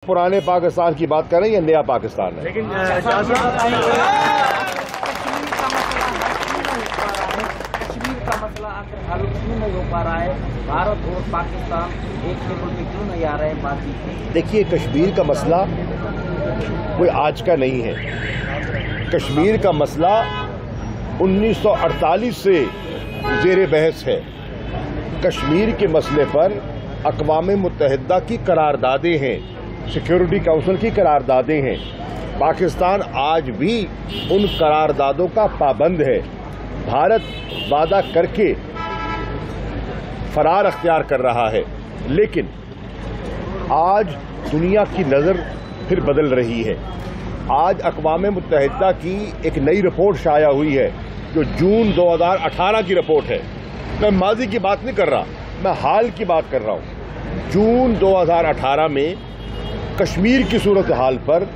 पुराने पाकिस्तान की बात कर रहे हैं या नया पाकिस्तान है? लेकिन कश्मीर का मसला आखिर हल क्यों नहीं हो पा रहा है? भारत और पाकिस्तान एक टेबल पे क्यों नहीं आ रहे हैं बातचीत में? देखिए, कश्मीर का मसला कोई आज का नहीं है। कश्मीर का मसला 1948 से ज़ेर बहस है। कश्मीर के मसले पर अक़वाम मुत्तहिदा की करारदादें हैं, सिक्योरिटी काउंसिल की करारदादें हैं। पाकिस्तान आज भी उन करारदादों का पाबंद है। भारत वादा करके फरार अख्तियार कर रहा है, लेकिन आज दुनिया की नज़र फिर बदल रही है। आज अक़वाम मुत्तहिदा की एक नई रिपोर्ट शाया हुई है, जो जून 2018 की रिपोर्ट है। मैं माजी की बात नहीं कर रहा, मैं हाल की बात कर रहा हूँ। जून 2018 में कश्मीर की सूरत हाल पर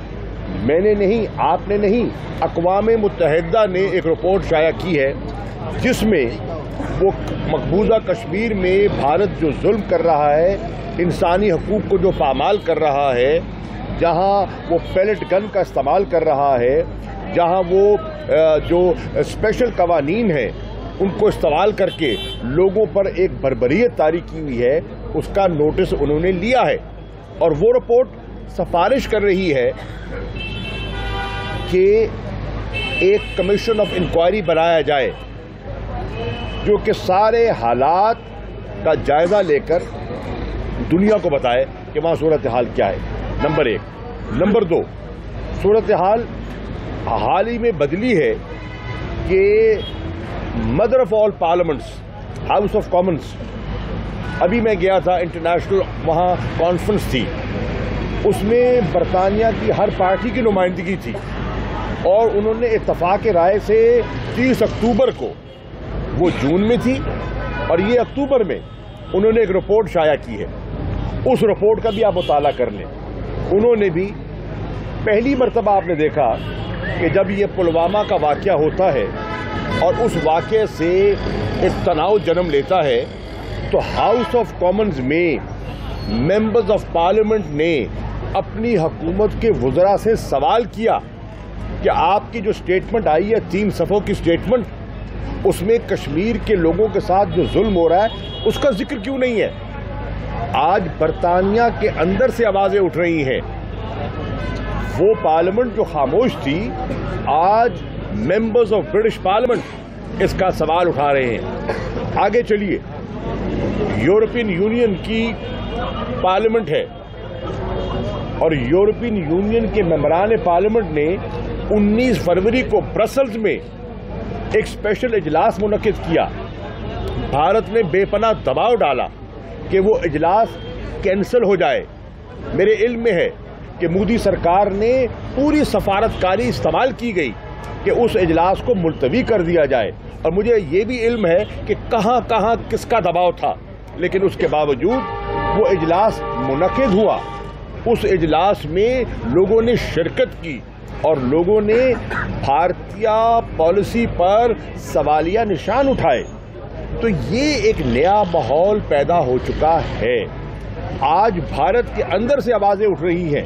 मैंने नहीं, आपने नहीं, अक़वाम मुत्तहिदा ने एक रिपोर्ट शाया की है, जिसमें वो मकबूजा कश्मीर में भारत जो जुल्म कर रहा है, इंसानी हकूक़ को जो पामाल कर रहा है, जहाँ वो पैलेट गन का इस्तेमाल कर रहा है, जहाँ वो जो स्पेशल कवानीन है उनको इस्तेमाल करके लोगों पर एक बर्बरियत तारी की हुई है, उसका नोटिस उन्होंने लिया है। और वो रिपोर्ट सिफारिश कर रही है कि एक कमीशन ऑफ इंक्वायरी बनाया जाए, जो कि सारे हालात का जायजा लेकर दुनिया को बताए कि वहाँ सूरत हाल क्या है। नंबर 1। नंबर 2, सूरत हाल ही में बदली है कि mother of all parliaments, house of Commons, अभी मैं गया था, इंटरनेशनल वहाँ कॉन्फ्रेंस थी, उसमें बरतानिया की हर पार्टी की नुमाइंदगी थी, और उन्होंने इत्तफाक राय से 30 अक्टूबर को, वो जून में थी और ये अक्टूबर में, उन्होंने एक रिपोर्ट शाया की है। उस रिपोर्ट का भी आप मुताला कर लें। उन्होंने भी पहली मरतबा आपने देखा कि जब ये पुलवामा का वाक़या होता है और उस वाक़े से एक तनाव जन्म लेता है, तो हाउस ऑफ कॉमन्स में मेंबर्स ऑफ पार्लियामेंट ने अपनी हुकूमत के वज़रा से सवाल किया कि आपकी जो स्टेटमेंट आई है, 3 सफ़ों की स्टेटमेंट, उसमें कश्मीर के लोगों के साथ जो जुल्म हो रहा है उसका जिक्र क्यों नहीं है? आज बरतानिया के अंदर से आवाज़ें उठ रही हैं। वो पार्लियामेंट जो खामोश थी, आज मेंबर्स ऑफ ब्रिटिश पार्लियामेंट इसका सवाल उठा रहे हैं। आगे चलिए, यूरोपियन यूनियन की पार्लियामेंट है और यूरोपियन यूनियन के मेंबरान पार्लियामेंट ने 19 फरवरी को ब्रसल्स में एक स्पेशल इजलास मुनक्किद किया। भारत ने बेपनाह दबाव डाला कि वो इजलास कैंसिल हो जाए। मेरे इल्म में है कि मोदी सरकार ने पूरी सफारतकारी इस्तेमाल की गई कि उस इजलास को मुलतवी कर दिया जाए, और मुझे ये भी इल्म है कि कहाँ कहाँ किसका दबाव था, लेकिन उसके बावजूद वो इजलास मुनक्किद हुआ। उस इजलास में लोगों ने शिरकत की और लोगों ने भारतीय पॉलिसी पर सवालिया निशान उठाए। तो ये एक नया माहौल पैदा हो चुका है। आज भारत के अंदर से आवाज़ें उठ रही हैं,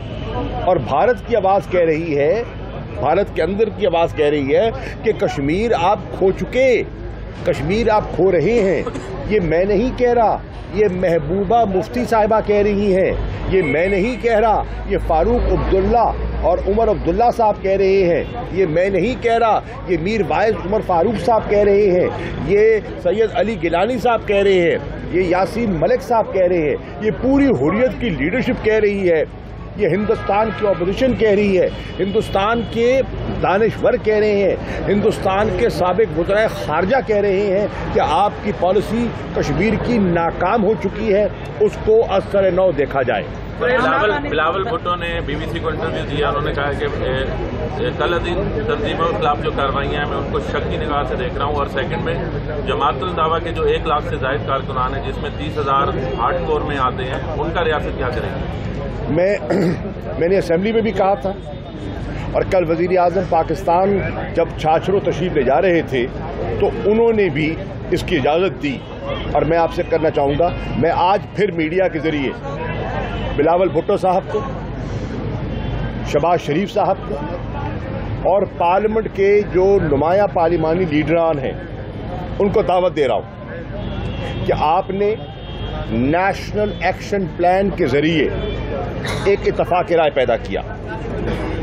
और भारत की आवाज़ कह रही है, भारत के अंदर की आवाज़ कह रही है कि कश्मीर आप खो चुके, कश्मीर आप खो रहे हैं। ये मैं नहीं कह रहा, ये महबूबा मुफ्ती साहिबा कह रही हैं, ये मैं नहीं कह रहा, ये फारूक अब्दुल्ला और उमर अब्दुल्ला साहब कह रहे हैं, ये मैं नहीं कह रहा, ये मीर वाइज उमर फारूक साहब कह रहे हैं, ये सैयद अली गिलानी साहब कह रहे हैं, ये यासीन मलिक साहब कह रहे हैं, ये पूरी हुर्रियत की लीडरशिप कह रही है, ये हिंदुस्तान की अपोजिशन कह रही है, हिंदुस्तान के दानिश्वर कह रहे हैं, हिंदुस्तान के साबिक वज़ीर ख़ारजा कह रहे हैं कि आपकी पॉलिसी कश्मीर की नाकाम हो चुकी है, उसको असर नौ देखा जाए। बिलावल भुट्टो ने BBC को इंटरव्यू दिया, उन्होंने कहा कि कल तंजीमों के खिलाफ जो कार्रवाइयाँ हैं मैं उनको शक की निगाह से देख रहा हूँ, और सेकंड में जमातुल दावा के जो 1 लाख से ज़ायद कारकुनान हैं, जिसमें 30,000 हार्ड कोर में आते हैं, उनका रियासत क्या करेगी? मैंने असेंबली में भी कहा था, और कल वज़ीर आज़म पाकिस्तान जब छाछरो तशरीफ ले जा रहे थे तो उन्होंने भी इसकी इजाज़त दी, और मैं आपसे करना चाहूँगा, मैं आज फिर मीडिया के ज़रिए बिलावल भुट्टो साहब को शहबाज शरीफ साहब को और पार्लियामेंट के जो नुमाया पार्लिमानी लीडरान हैं उनको दावत दे रहा हूं कि आपने नेशनल एक्शन प्लान के जरिए एक इत्तफाक राय पैदा किया।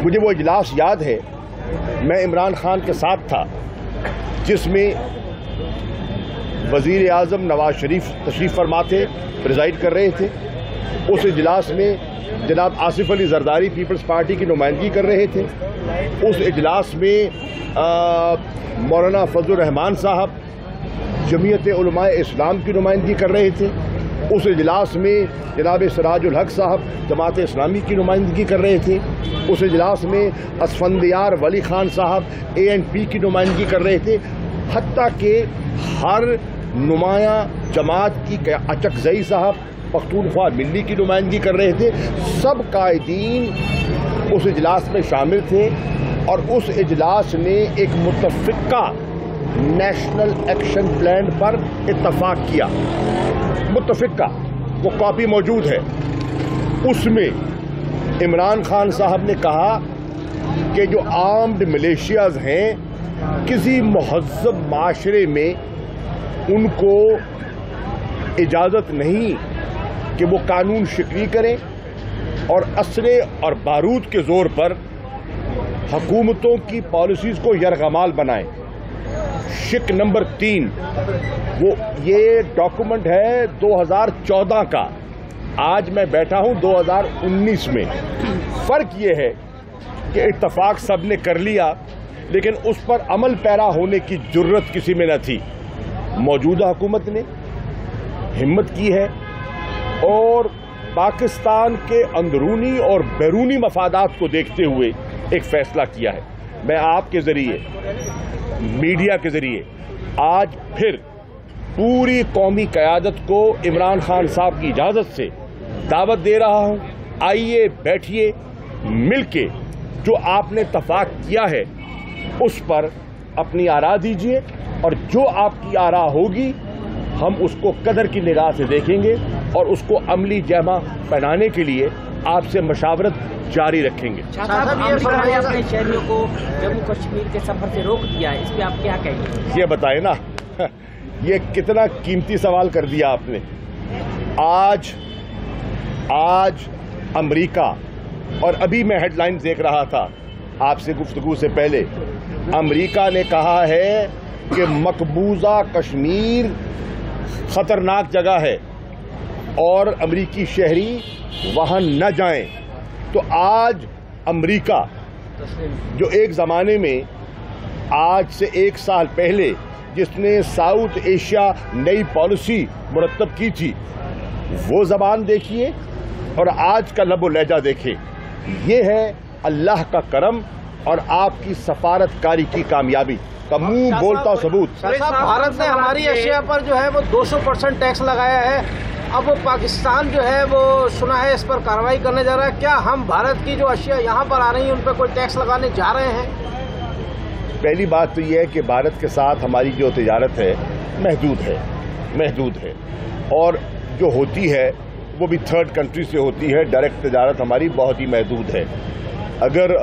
मुझे वो इजलास याद है, मैं इमरान खान के साथ था जिसमें वज़ीर आज़म नवाज शरीफ तशरीफ़ फरमा थे, प्रिजाइड कर रहे थे। उस इजलास में जनाब आसिफ अली जरदारी पीपल्स पार्टी की नुमाइंदगी कर रहे थे। उस इजलास में मौलाना फजल रहमान साहब जमीयत उलमाए इस्लाम की नुमाइंदगी कर रहे थे। उस इजलास में जनाब सिराजुल हक साहब जमात इस्लामी की नुमाइंदगी कर रहे थे। उस इजलास में असफंदियार वली खान साहब ANP की नुमाइंदगी कर रहे थे। हत्ता कि हर नुमाया जमात की अचकजई साहब पख्तूनख्वा मिल्ली की नुमाइंदगी कर रहे थे। सब कायदीन उस इजलास में शामिल थे और उस इजलास ने एक मुतफ़िका नेशनल एक्शन प्लान पर इत्तफाक किया। मुतफ़िका वो कॉपी मौजूद है। उसमें इमरान खान साहब ने कहा कि जो आर्म्ड मिलिशियाज हैं किसी महज़्ज़ब माशरे में उनको इजाज़त नहीं कि वो कानून शिकनी करें और असले और बारूद के जोर पर हुकूमतों की पॉलिसीज को यरगमाल बनाएं। शिक नंबर 3 वो ये डॉक्यूमेंट है 2014 का। आज मैं बैठा हूं 2019 में। फर्क ये है कि इत्तफाक सब ने कर लिया लेकिन उस पर अमल पैरा होने की जुर्रत किसी में न थी। मौजूदा हुकूमत ने हिम्मत की है और पाकिस्तान के अंदरूनी और बैरूनी मफादात को देखते हुए एक फैसला किया है। मैं आपके जरिए, मीडिया के जरिए आज फिर पूरी कौमी क़यादत को इमरान खान साहब की इजाज़त से दावत दे रहा हूं, आइए बैठिए, मिलके जो आपने इत्तफाक किया है उस पर अपनी आरा दीजिए और जो आपकी आरा होगी हम उसको कदर की निगाह से देखेंगे और उसको अमली जमा पहनाने के लिए आपसे मशावरत जारी रखेंगे। अपने शहरियों को जम्मू कश्मीर के सफर से रोक दिया है, इस पे आप क्या कहेंगे? ये बताएं ना, ये कितना कीमती सवाल कर दिया आपने। आज अमेरिका, और अभी मैं हेडलाइंस देख रहा था आपसे गुफ्तगू से पहले, अमेरिका ने कहा है कि मकबूजा कश्मीर खतरनाक जगह है और अमेरिकी शहरी वहां न जाएं। तो आज अमेरिका जो एक ज़माने में आज से 1 साल पहले जिसने साउथ एशिया नई पॉलिसी मुरतब की थी, वो ज़बान देखिए और आज का लबो लहजा देखिए। ये है अल्लाह का करम और आपकी सफारतकारी की कामयाबी का मुंह बोलता सबूत। भारत ने हमारी एशिया पर जो है वो 200% टैक्स लगाया है। अब वो पाकिस्तान जो है वो सुना है इस पर कार्रवाई करने जा रहा है। क्या हम भारत की जो अशिया यहाँ पर आ रही हैं उन पर कोई टैक्स लगाने जा रहे हैं? पहली बात तो ये है कि भारत के साथ हमारी जो तिजारत है महदूद है और जो होती है वो भी थर्ड कंट्री से होती है। डायरेक्ट तिजारत हमारी बहुत ही महदूद है। अगर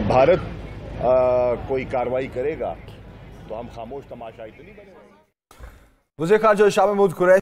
भारत कोई कार्रवाई करेगा तो हम खामोश तमाशाई तो नहीं बनेंगे। वज़ीर ख़ारजा शाह महमूद कुरैशी